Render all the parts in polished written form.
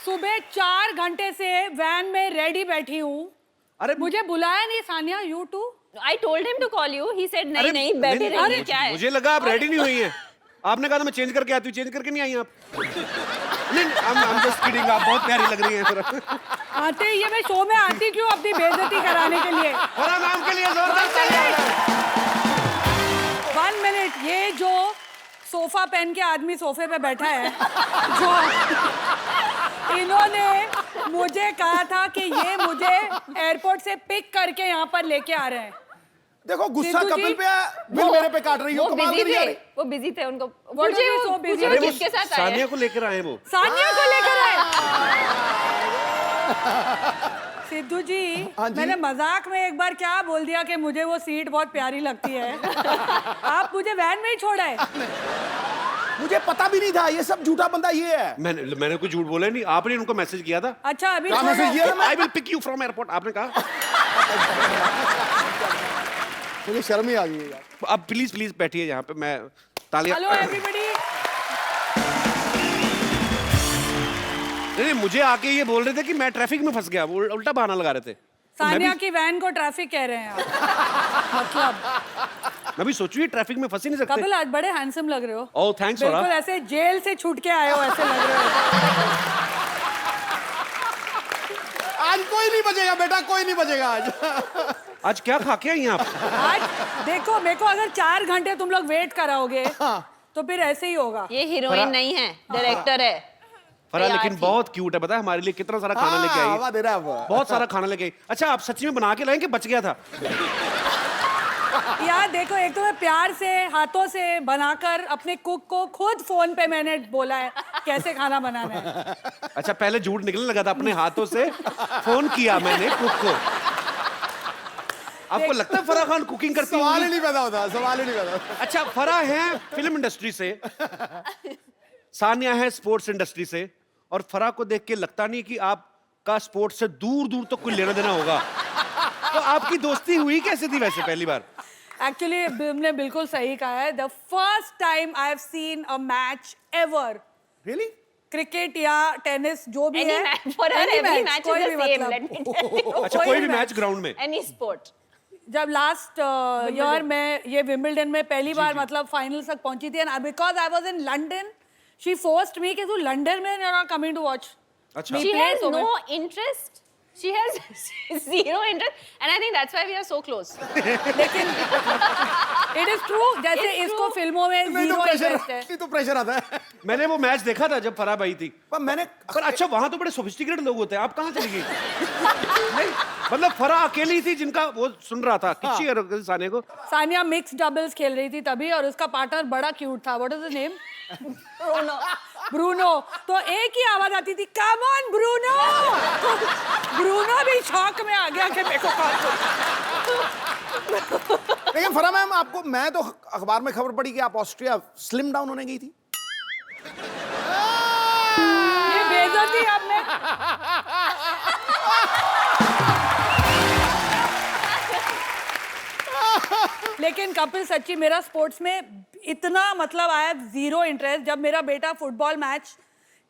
सुबह 4 घंटे से वैन में रेडी बैठी हूँ। अरे मुझे बुलाया नहीं Sania, you too. I told him to call you. He said नहीं नहीं बैठे रहिए, क्या है? मुझे लगा आप रेडी नहीं हुई हैं। आपने कहा था मैं चेंज करके आती हूँ, चेंज करके नहीं आई आप। नहीं, I'm just kidding, आप बहुत प्यारी लग रही हैं। आते ही ये मैं शो में आती क्यों अपनी बेइज्जती कराने के लिए। फरा मैम के लिए जोरदार तालियां। 1 मिनट, ये जो सोफा पहन के आदमी सोफे पे बैठा है, जो इन्होंने मुझे कहा था कि ये मुझे एयरपोर्ट से पिक करके यहाँ पर लेके आ रहे हैं। देखो गुस्सा सिद्धू जी, कपिल पे है, बिल मेरे पे काट रही हो, वो कमाल बिजी कर रही थे, है। वो बिजी थे, उनको What are you so busy? पूछिए अरे वो वो किसके साथ आए सानिया हैं? को लेकर आए वो। सानिया को लेकर आए। सिद्धू जी, हाँ जी। मैंने मजाक में एक बार क्या बोल दिया कि मुझे वो सीट बहुत प्यारी लगती है। आप मुझे वैन में ही छोड़ा है। मुझे पता भी नहीं था, ये सब झूठा बंदा ये है। मैंने कुछ झूठ बोला नहीं, आपने उनको मैसेज किया था। अच्छा अभी क्या मैसेज किया था? I will pick you from airport, आपने कहा। मुझे शर्म ही आ गई है यार। अब प्लीज प्लीज बैठिए यहाँ पे, मैं तालियां। Hello everybody. नहीं, मुझे आके ये बोल रहे थे कि मैं ट्रैफिक में फंस गया, वो उल्टा बहाना लगा रहे थे। सानिया की वैन को ट्रैफिक कह रहे हैं आप। मतलब मैं भी सोचू ये ट्रैफिक में फंस ही नहीं सकते। कपिल आज बड़े हैंडसम लग रहे हो। ओह थैंक्स फरा। बिल्कुल ऐसे जेल से छूट के आए हो ऐसे लग रहे हो। आज कोई नहीं बचेगा बेटा, कोई नहीं बचेगा आज। आज क्या खा के आई हैं आप? आज देखो, मेरे को अगर 4 घंटे तुम लोग वेट कराओगे तो फिर ऐसे ही होगा। ये हीरोइन नहीं है, डायरेक्टर है। फरा तैयार लेकिन थी। बहुत क्यूट है, पता है हमारे लिए कितना सारा खाना लेके आई हवा है। दे रहा है अब। बहुत सारा खाना लेके आई। अच्छा आप सच्ची में बना के लाएं कि बच गया था? यार देखो, एक तो मैं प्यार से हाथों से बनाकर अपने कुक को खुद फोन पे मैंने बोला है कैसे खाना बनाना है। अच्छा पहले झूठ निकलने लगा था, अपने हाथों से फोन किया मैंने कुक को। आपको लगता है फरा खान कुकिंग करती सवाल ही होंगी? नहीं पैदा होता, सवाल ही नहीं पैदा होता। अच्छा फरा है फिल्म इंडस्ट्री से, सानिया है स्पोर्ट्स इंडस्ट्री से, और फरा को देख के लगता नहीं कि आपका स्पोर्ट्स से दूर दूर तक कोई लेना देना होगा। तो आपकी दोस्ती हुई कैसे थी वैसे पहली बार? एक्चुअली तुमने बिल्कुल सही कहा है। The first time I have seen a match ever, Really? Cricket या टेनिस जो भी Any है, match for her, any every match, match कोई is भी the same. मतलब। Let me tell you. अच्छा कोई भी मैच ग्राउंड में? Any sport. जब लास्ट ईयर मैं ये विंबलडन में पहली बार मतलब फाइनल तक पहुंची थी, and because I was in London, she forced me कि तू लंदन में you are coming to watch. अच्छा She has no interest. She has zero interest, and I think that's why we are so close. लेकिन it is true, जैसे It's इसको true. फिल्मों में नहीं तो जीरो प्रेशर, इंटरेस्ट है। नहीं तो प्रेशर आता है। मैंने वो मैच देखा था जब फरा भाई थी। पर मैंने पर अच्छा वहां तो बड़े सोफिस्टिकेटेड लोग होते हैं, आप कहाँ चली गई? नहीं मतलब फरा अकेली थी जिनका वो सुन रहा था किच्ची और सानिया को। सानिया मिक्स डबल्स खेल रही थी तभी, और उसका पार्टनर बड़ा क्यूट था। What is the name? Bruno. तो एक ही आवाज आती थी, कम ऑन ब्रूनो। ब्रूनो भी शॉक में आ गया कि मेरे को कॉल कर। लेकिन फरा मैम आपको, मैं तो अखबार में खबर पड़ी कि आप ऑस्ट्रिया स्लिम डाउन होने गई थी। ये बेइज्जती आपने। लेकिन कपिल सच्ची मेरा स्पोर्ट्स में इतना मतलब आई हैव जीरो इंटरेस्ट। जब मेरा बेटा फुटबॉल मैच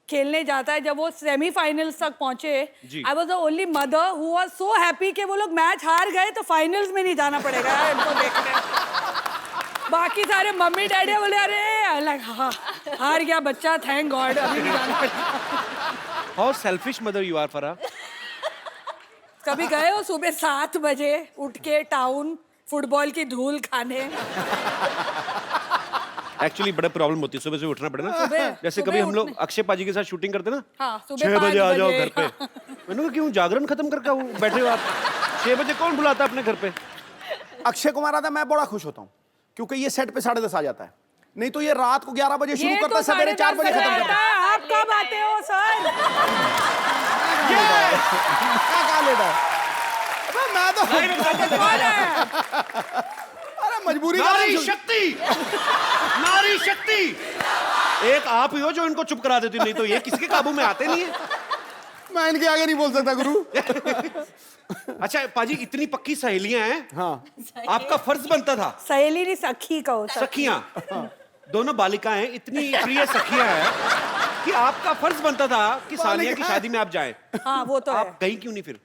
खेलने जाता है, जब वो सेमीफाइनल्स तक पहुंचे, I was the only mother who was so happy कि वो लोग मैच हार गए तो फाइनल्स में नहीं जाना पड़ेगा यार इनको देखने। बाकी सारे मम्मी डैडी बोले अरे लाइक हाँ हार गया बच्चा, थैंक गॉड, अभी नहीं जाना पड़ेगा। How selfish mother you are Farah. कभी गए हो सुबह 7 बजे उठ के टाउन फुटबॉल की धूल खाने? एक्चुअली बड़ा प्रॉब्लम होती है सुबह से उठना पड़े ना। जैसे सुबह कभी हम लोग उठने- अक्षय पाजी के साथ शूटिंग करते ना, हाँ, सुबह 6 बजे 5 आ जाओ बजे। घर पे। मैंने कहा क्यों जागरण खत्म करके आओ, बैठे हो आप 6 बजे, कौन बुलाता है अपने घर पे? अक्षय कुमार आता है, मैं बड़ा खुश होता हूँ क्योंकि ये सेट पे 10:30 आ जाता है। नहीं तो ये रात को 11 बजे शुरू ये करता है, तो सवेरे 4 बजे खत्म 10:30 करता है। आप कब आते हो सर? क्या लेटा है? अबे मैं तो कौन है? अरे मजबूरी नारी शक्ति, नारी शक्ति एक आप ही हो जो इनको चुप करा देती, नहीं तो ये किसके काबू में आते नहीं है। मैं इनके आगे नहीं बोल सकता गुरु। अच्छा पाजी इतनी पक्की सहेलियां हैं, हाँ आपका फर्ज बनता था। सहेली नहीं सखी कहो। सखियां, दोनों बालिकाएं इतनी प्रिय सखियां हैं कि आपका फर्ज बनता था कि सानिया की शादी में आप जाएं। हाँ वो तो है। आप गई क्यों नहीं फिर?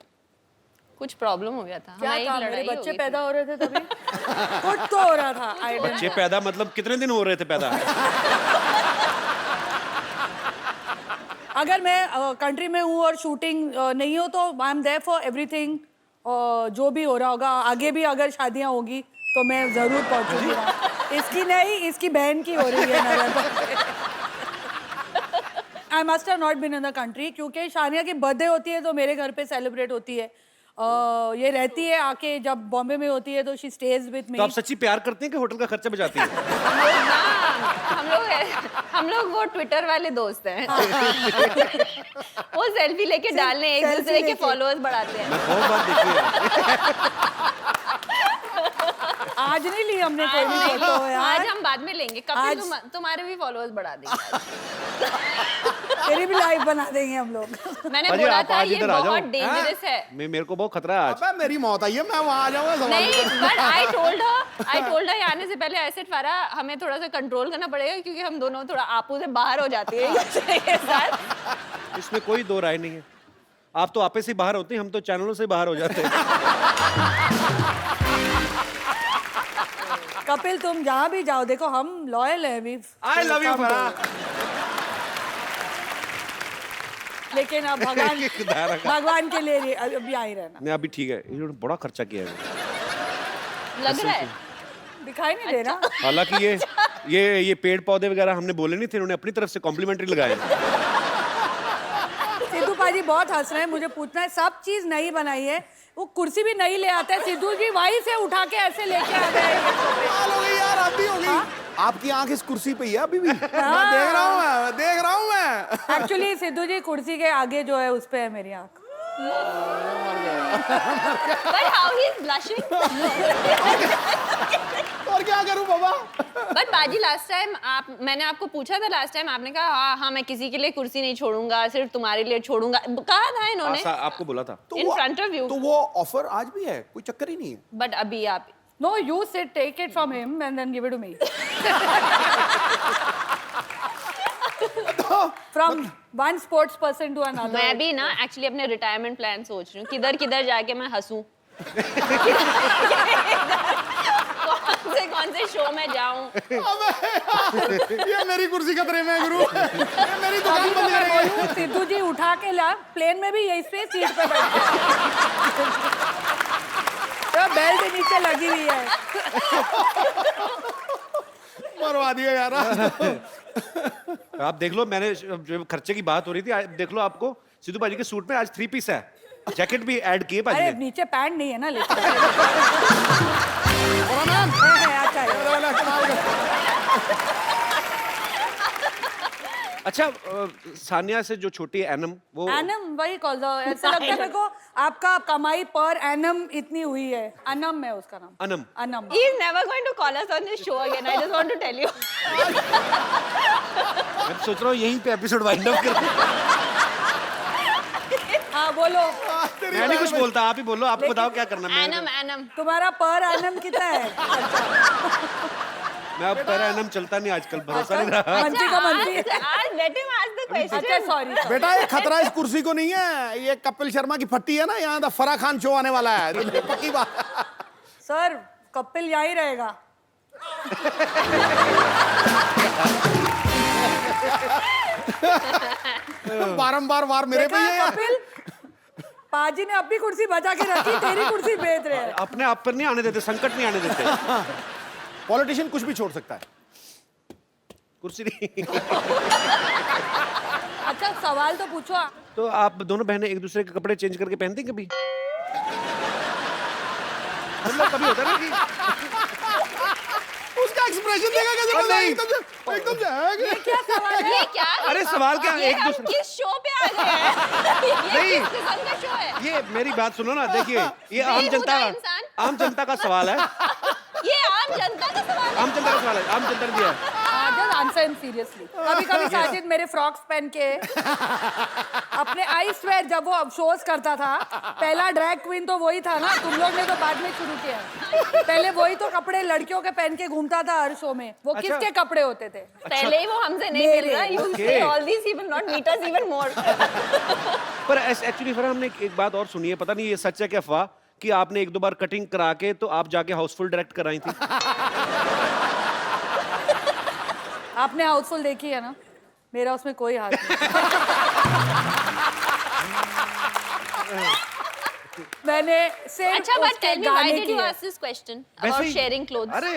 कुछ प्रॉब्लम हो गया था, क्या हमारी था, लड़ाई मेरे हो बच्चे गई पैदा हो रहे थे तभी। कुछ तो हो रहा था। I don't बच्चे पैदा मतलब कितने दिन हो रहे थे पैदा? अगर मैं कंट्री में हूँ और शूटिंग नहीं हो तो I am there for everything. जो भी हो रहा होगा आगे भी अगर शादियाँ होगी तो मैं जरूर पहुंचूंगी वहाँ। इसकी नहीं, इसकी बहन की हो रही है। I must have not been in the country क्योंकि शानिया की बर्थडे होती है तो मेरे घर पे सेलिब्रेट होती है। ये रहती है आके, जब बॉम्बे में होती है तो शी स्टेज विद मी। तो आप सच्ची प्यार करते हैं कि होटल का खर्चा बचाती हैं? हम लोग वो ट्विटर वाले दोस्त हैं। वो सेल्फी लेके डालने, एक दूसरे के फॉलोअर्स बढ़ाते हैं। मैं बहुत बार देखी है। आज नहीं ली हमने कोई भी फोटो यार। आज हम बाद में लेंगे। कपिल तुम्हारे भी फॉलोअर्स बढ़ा देंगे। तेरी भी लाइव बना देंगे हम लोग। मैंने अजय, बोला आप था आज ये इधर आ जाओ। बहुत डेंजरस है। मेरे को बहुत खतरा है आज। अबे मेरी मौत आई है, मैं वहां आ जाऊंगा सवाल नहीं, बट आई टोल्ड हर आने से पहले ऐसे फारा हमें थोड़ा सा कंट्रोल करना पड़ेगा क्योंकि हम दोनों थोड़ा आपू से बाहर हो जाते हैं एक दूसरे के साथ। इसमें कोई दो राय नहीं है। आप तो आपे से बाहर होते हैं, हम तो चैनलों से बाहर हो जाते हैं। कपिल तुम जहाँ भी जाओ देखो हम लॉयल है भी। I love you Farah. लेकिन अब भगवान के लिए अभी आ ही रहना। नहीं अभी ठीक है, इन्होंने बड़ा खर्चा किया है। लग रहा है दिखाई नहीं दे रहा। हालांकि ये पेड़ पौधे वगैरह हमने बोले नहीं थे, उन्होंने अपनी तरफ से कॉम्प्लीमेंट्री लगाए। सिद्धू पाजी बहुत हंस रहे हैं। मुझे पूछना है, सब चीज नई बनाई है, वो कुर्सी भी नहीं ले आते हैं। सिद्धू जी वहीं से उठा के ऐसे लेके आ गए। कमाल हो गई यार, अब भी हो गई। आपकी आंख इस कुर्सी पे ही है अभी भी। मैं देख रहा हूँ मैं। एक्चुअली सिद्धू जी कुर्सी के आगे जो है उस पे है मेरी आंख। But how he is blushing? और क्या करूं बाबा? But बाजी लास्ट टाइम मैंने आपको पूछा था लास्ट टाइम, आपने कहा हाँ मैं किसी के लिए कुर्सी नहीं छोड़ूंगा, सिर्फ तुम्हारे लिए छोड़ूंगा। कहा था इन्होंने आपको बोला था। in front of you. तो वो ऑफर आज भी है, कोई चक्कर ही नहीं है। But अभी आप No, you sit, take it from him and then give it to me. From one sports person to another. मैं भी ना एक्चुअली अपने रिटायरमेंट प्लान सोच रही हूँ, किधर किधर जाके मैं हंसूं। कौन से शो में जाऊं। ये मेरी कुर्सी खतरे में है गुरु। ये मेरी दुकान बंद करेंगे। सिद्धू जी उठा के ला, प्लेन में भी यही स्पेस सीट पे बैठे। तो बेल्ट नीचे लगी हुई है। मरवा दिया यार। आप देख लो, मैंने जो खर्चे की बात हो रही थी, देख लो आपको सिद्धू बाजी के सूट में आज 3 पीस है, जैकेट भी ऐड किए बाजी अरे ने। नीचे पैंट नहीं है ना, लेकिन अच्छा अच्छा सानिया से जो छोटी है एनम, वो एनम वही कॉल दो। ऐसा लगता है मेरे को आपका कमाई पर एनम इतनी हुई है। अनम है उसका नाम। Anam. Anam. He is never going to call us on this show again. I just want to tell you. मैं सोच रहा हूँ यहीं पे एपिसोड वाइंड अप कर। हाँ बोलो। मैं नहीं कुछ बोलता, आप ही बोलो, आपको बताओ क्या करना है। एनम तुम्हारा पर एनम कितना है? मैं अब पर एनम चलता नहीं आजकल, भरोसा नहीं रहा। मंत्री का मंत्री। आज let him ask the question. अच्छा सॉरी। बेटा ये खतरा इस कुर्सी को नहीं है, ये कपिल शर्मा की फट्टी है ना, यहाँ द फराह खान शो आने वाला है। तो पक्की बात। सर कपिल यहीं रहेगा। बारंबार वार मेरे पे ही है यार। कपिल पाजी ने अपनी कुर्सी बचा के रखी, तेरी कुर्सी बेच रहे हैं। अपने आप पर नहीं आने देते, संकट नहीं आने देते। पॉलिटिशियन कुछ भी छोड़ सकता है, कुर्सी नहीं। अच्छा सवाल तो पूछो। तो आप दोनों बहनें एक दूसरे के कपड़े चेंज करके पहनती हैं कभी? मतलब कभी होता है ना कि उसका एक्सप्रेशन देखा कैसे बोला, एकदम से ये क्या सवाल है? ये क्या? अरे सवाल क्या, ये एक हम दूसरे किस शो पे आ गए हैं? ये नहीं। किस किस्म का शो है? ये मेरी बात सुनो ना, देखिए ये आम बेहुदा इंसान। जनता का सवाल है। ये आम जनता का सवाल है। आम जनता का सवाल है, आम जनता ने दिया है। Nonsense seriously. कभी कभी साजिद मेरे फ्रॉक्स पहन के अपने आई स्वेयर जब वो शोज करता था, पहला ड्रैग क्वीन तो वही था ना, तुम लोग ने तो बाद में शुरू किया। पहले वही तो कपड़े लड़कियों के पहन के घूमता था हर शो में। वो अच्छा। किसके कपड़े होते थे? पहले ही वो हमसे नहीं मिल रहा, you say all these, he will not meet us even more. पर एक्चुअली फरहा हमने एक बात और सुनी है, पता नहीं ये सच है क्या अफवाह, कि आपने एक दो बार कटिंग करा के तो आप जाके हाउसफुल डायरेक्ट कराई थी। आपने हाउसफुल देखी है ना, मेरा उसमें कोई हाथ नहीं। मैंने सिर्फ अच्छा, but उसके tell me, why गाने did की you है। ask this question वैसे about ही- sharing clothes? अरे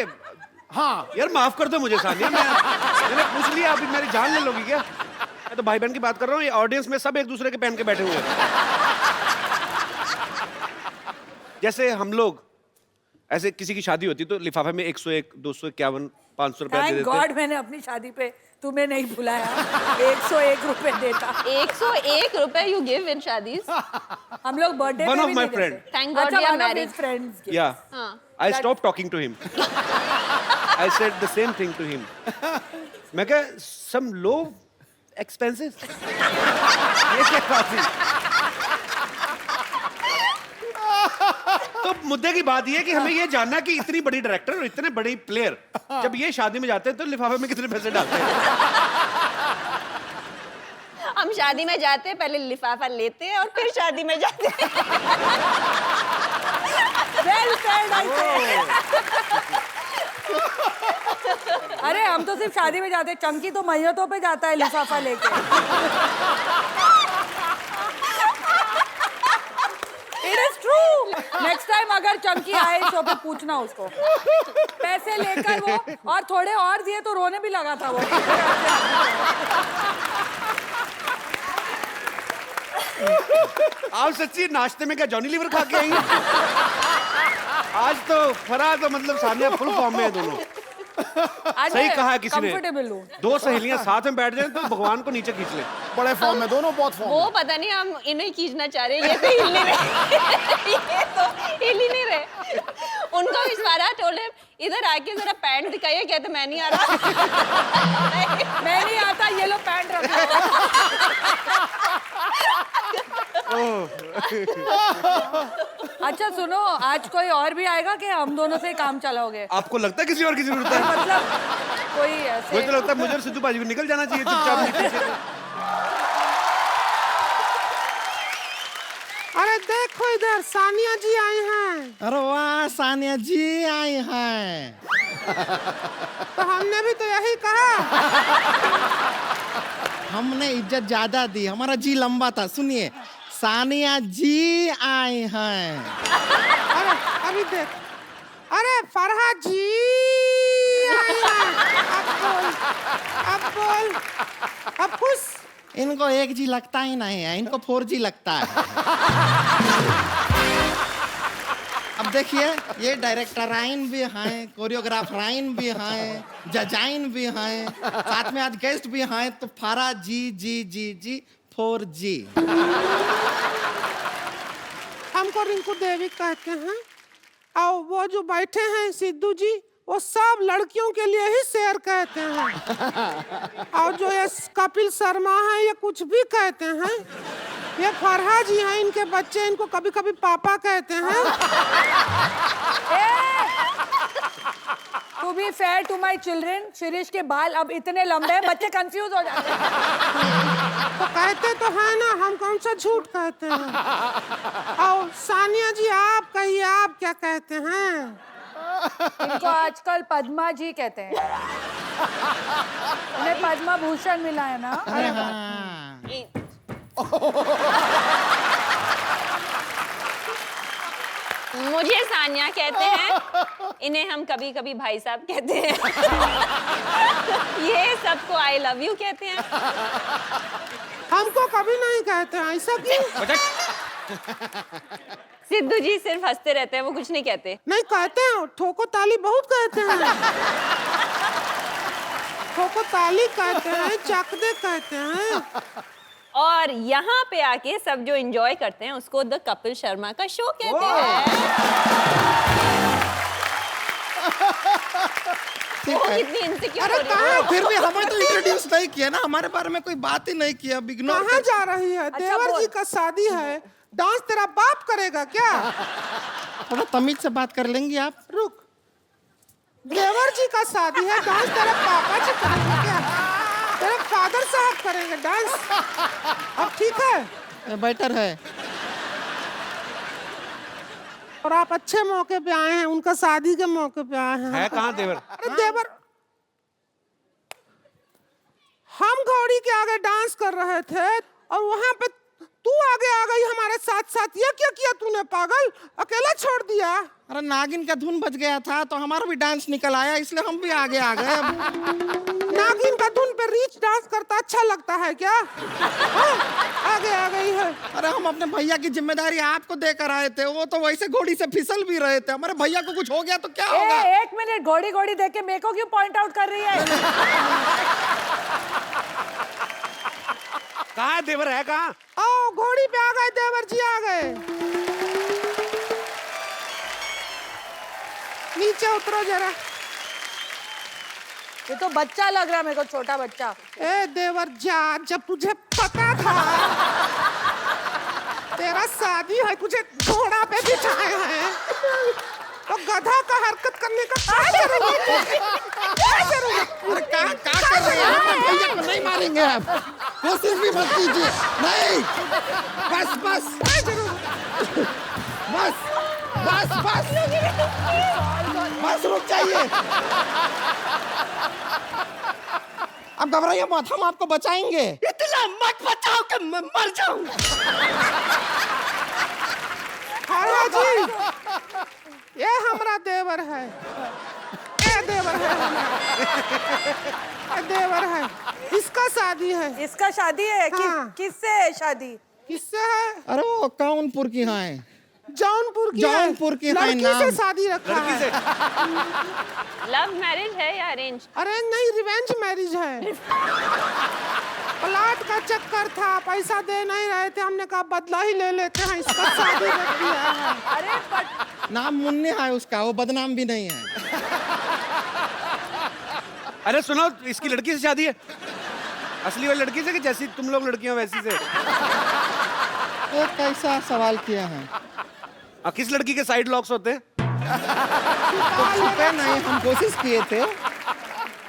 हाँ यार माफ कर दो मुझे सानिया, मैंने पूछ लिया, अभी मेरी जान ले लोगी क्या? मैं तो भाई बहन की बात कर रहा हूँ, ये ऑडियंस में सब एक दूसरे के पहन के बैठे हुए हैं। जैसे हम लोग ऐसे किसी की शादी होती तो लिफाफे में 101, 251, 500 रुपया दे थैंक देते। गॉड मैंने अपनी शादी पे तुम्हें नहीं बुलाया। 101 रुपए देता। 101 रुपए you give in शादीज? हम लोग बर्थडे One पे of भी my नहीं friend. देते। Thank God अच्छा, we are one of married. his friends gave. Yeah. हाँ. I stopped talking to him. I said the same thing to him. मैं कहा some low expenses. ये क्या बात है? तो मुद्दे की बात ये है कि हमें ये जानना कि इतनी बड़ी डायरेक्टर और इतने बड़ी प्लेयर जब ये शादी में जाते हैं तो लिफाफे में कितने पैसे डालते हैं? हम शादी में जाते हैं, पहले लिफाफा लेते हैं और फिर शादी में जाते हैं। Well said, I say. अरे हम तो सिर्फ शादी में जाते हैं, चंकी तो मैयतों पे जाता है लिफाफा लेके। It is true. Next time अगर चंकी आए शो पे पूछना उसको। पैसे लेकर वो और थोड़े और दिए तो रोने भी लगा था वो। आप सच्ची नाश्ते में क्या जॉनी लीवर खा के आई हैं? आज तो फराह तो मतलब सानिया फुल फॉर्म में है दोनों। आज सही मैं कहा है किसी ने। comfortable हूँ। दो सहेलियां साथ में बैठ जाएं तो भगवान को नीचे खींच ले। बड़े फॉर्म में दोनों, बहुत फॉर्म वो में। पता नहीं, हम इन्हें खींचना चाह रहे हैं, ये तो हिल नहीं रहे। ये तो हिल ही नहीं रहे। उनको विश्वारा टोल्ड हिम, इधर आके जरा पैंट दिखाइए, कहते मैं नहीं आ रहा। मैं नहीं आता, ये लो पैंट रखो। अच्छा सुनो, आज कोई और भी आएगा कि हम दोनों से ही काम चलाओगे? आपको लगता है किसी और की जरूरत है? मतलब कोई मुझे ऐसे तो लगता है मुझे और सिद्धू बाजी को निकल जाना चाहिए चुपचाप नीचे से। अरे देखो इधर सानिया जी आई हैं। अरे वाह, सानिया जी आई हैं। तो हमने भी तो यही कहा। हमने इज्जत ज्यादा दी, हमारा जी लंबा था। सुनिए, सानिया जी आई हैं। अरे अभी देख, अरे फरहा जी आई हैं। अब बोल, अब खुश। इनको 1G लगता ही नहीं है, इनको 4G लगता है। अब देखिए, ये डायरेक्टराइन भी हैं, कोरियोग्राफराइन भी हैं, जजाइन भी हैं, साथ में आज गेस्ट भी हैं, तो फरा जी जी जी जी 4G। हमको रिंकू देवी कहते हैं। और वो जो बैठे हैं सिद्धू जी, वो सब लड़कियों के लिए ही शेर कहते हैं। और जो ये कपिल शर्मा है, ये कुछ भी कहते हैं। ये फरहा जी हैं, इनके बच्चे इनको कभी कभी पापा कहते हैं। To be fair to my children, Shirish के बाल अब इतने लंबे हैं, बच्चे कंफ्यूज हो जाते हैं। तो कहते तो है ना, हम कौन सा झूठ कहते हैं। और सानिया जी आप कहिए, आप क्या कहते हैं? इनको आजकल पद्मा जी कहते हैं। उन्हें पद्मा भूषण मिला है ना। अरे हाँ। मुझे सानिया कहते हैं, इन्हें हम कभी कभी भाई साहब कहते हैं। ये सबको आई लव यू कहते हैं। हमको कभी नहीं कहते हैं, ऐसा क्यों? सिद्धू जी सिर्फ हंसते रहते हैं, वो कुछ नहीं कहते। नहीं कहते हैं, ठोको ताली बहुत कहते हैं। ठोको ताली कहते हैं, चकदे कहते हैं। और यहाँ पे आके सब जो एंजॉय करते हैं उसको द कपिल शर्मा का शो कहते हैं। है। कितनी इनसिक्योर अरे हो रही कहाँ है। फिर भी हमें तो इंट्रोड्यूस नहीं किया ना, हमारे बारे में कोई बात ही नहीं किया। इग्नोर कहाँ जा रही है? देवर बोल। जी का शादी है, डांस तेरा बाप करेगा क्या? थोड़ा तमीज से बात कर लेंगी आप? रुक, देवर जी का शादी है, डांस तेरे पापा जी करेंगे क्या? तेरे फादर साहब करेंगे डांस। अब ठीक है? बेटर है। और आप अच्छे मौके पे आए हैं, उनका शादी के मौके पे आए हैं। है कहाँ देवर? अरे देवर, हम घोड़ी के आगे डांस कर रहे थे और वहां पे तू आगे आ गई हमारे साथ साथ। ये क्या किया तूने पागल? अकेला छोड़ दिया? अरे नागिन का धुन बज गया था तो हमारा भी डांस निकल आया, इसलिए हम भी आगे आ गए। नागिन का धुन पे रीच डांस करता अच्छा लगता है क्या? हाँ, आगे आ गई है। अरे हम अपने भैया की जिम्मेदारी आपको देकर आए थे, वो तो वैसे घोड़ी से फिसल भी रहे थे। हमारे भैया को कुछ हो गया तो क्या होगा? एक मिनट, घोड़ी घोड़ी देख के मेरे को क्यों पॉइंट आउट कर रही है? कहाँ है देवर? है कहाँ? आओ, घोड़ी पे आ गए, देवर जी आ गए। नीचे उतरो जरा। ये तो बच्चा लग रहा है मेरे को, छोटा बच्चा। ए देवर जा, जब तुझे पता था तेरा शादी है, तुझे घोड़ा पे बिठाए हैं तो गधा का हरकत करने का क्या करोगे? क्या करोगे? अरे क्या कर रहे हैं? हमारे भैया को नहीं मारेंगे आप, कोशिश भी मत कीजिए। नहीं, बस बस बस बस बस बस रुक जाइए। अब घबराइए मत, हम आपको बचाएंगे। इतना मत बचाओ कि मैं मर जाऊं। हाँ जी, ये हमारा देवर है। ये देवर है हमारा। ये देवर है, इसका शादी है। इसका शादी है? हाँ। किससे है शादी? किससे है? अरे वो कानपुर की हाँ है। जौनपुर की जौनपुर की है लड़की नाम। से शादी रखा लड़की है। से? लव मैरिज है या अरेंज? अरे नहीं, रिवेंज मैरिज है। प्लाट का चक्कर था, पैसा दे नहीं रहे थे, हमने कहा बदला ही ले लेते हैं, इसका शादी रख दिया है। अरे बट नाम मुन्ने है उसका, वो बदनाम भी नहीं है। अरे सुनो, इसकी लड़की से शादी है? असली वाली लड़की से कि जैसी तुम लोग लड़कियां वैसी से? तो कैसा सवाल किया है? किस लड़की के साइड लॉक्स होते हैं? तो छुपे नहीं, हम कोशिश किए थे।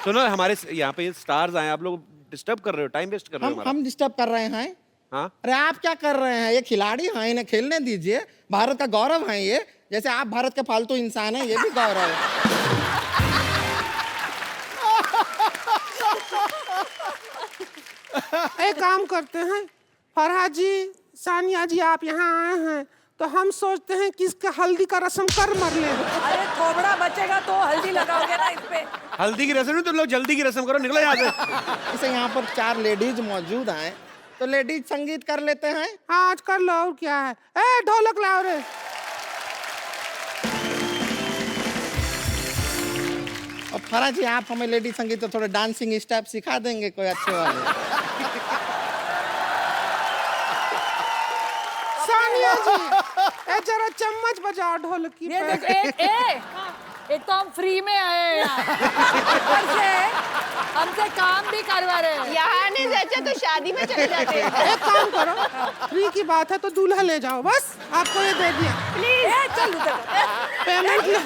सुनो, हमारे यहाँ पे स्टार्स आए, आप लोग डिस्टर्ब कर रहे हो, टाइम वेस्ट कर रहे हो हमारा। हम डिस्टर्ब कर रहे हैं? हाँ? अरे आप क्या कर रहे हैं? ये खिलाड़ी हैं, इन्हें खेलने दीजिए। भारत का गौरव है ये, जैसे आप भारत के फालतू इंसान हैं, ये भी गौरव है। एक काम करते हैं, फरहाद जी, सानिया जी, आप यहाँ आए हैं तो हम सोचते हैं कि इसका हल्दी का रस्म कर मर ले। अरे थोबड़ा बचेगा तो हल्दी लगाओगे ना इस पे? हल्दी की रस्म नहीं, तुम लोग जल्दी की रस्म करो, निकलो यहाँ से। जैसे यहाँ पर 4 लेडीज मौजूद हैं, तो लेडीज संगीत कर लेते हैं। हाँ, आज कर लो, और क्या है। ए ढोलक लाओ रे। और फरा जी, आप हमें लेडी संगीत तो थोड़े डांसिंग स्टेप सिखा देंगे कोई अच्छे वाले? सानिया जी, ए जरा चम्मच बजाओ ढोलकी ये पे। देख, एक तो हम फ्री में आए हैं यहाँ। ऊपर से हमसे काम भी करवा रहे हैं। यहाँ आने से अच्छा तो शादी में चले जाते हैं। एक काम करो, फ्री की बात है तो दूल्हा ले जाओ, बस आपको ये दे दिया। प्लीज चल उधर। पेमेंट ले।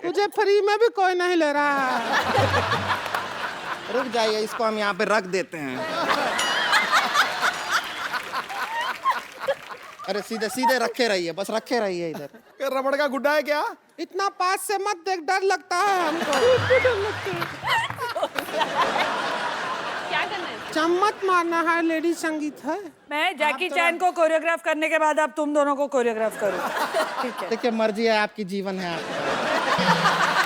तुझे फ्री में भी कोई नहीं ले रहा है। रुक जाइए, इसको हम यहाँ पे रख देते हैं। अरे सीधे सीधे रखे रहिए, बस रखे रहिए इधर। ये रबड़ का गुड्डा है क्या? इतना पास से मत देख, डर लगता है हमको। क्या करना है? चम्मच मारना है, लेडी संगीत है। मैं जैकी चैन को कोरियोग्राफ करने के बाद अब तुम दोनों को कोरियोग्राफ करूँ। ठीक है? देखिए, मर्जी है आपकी, जीवन है आपका।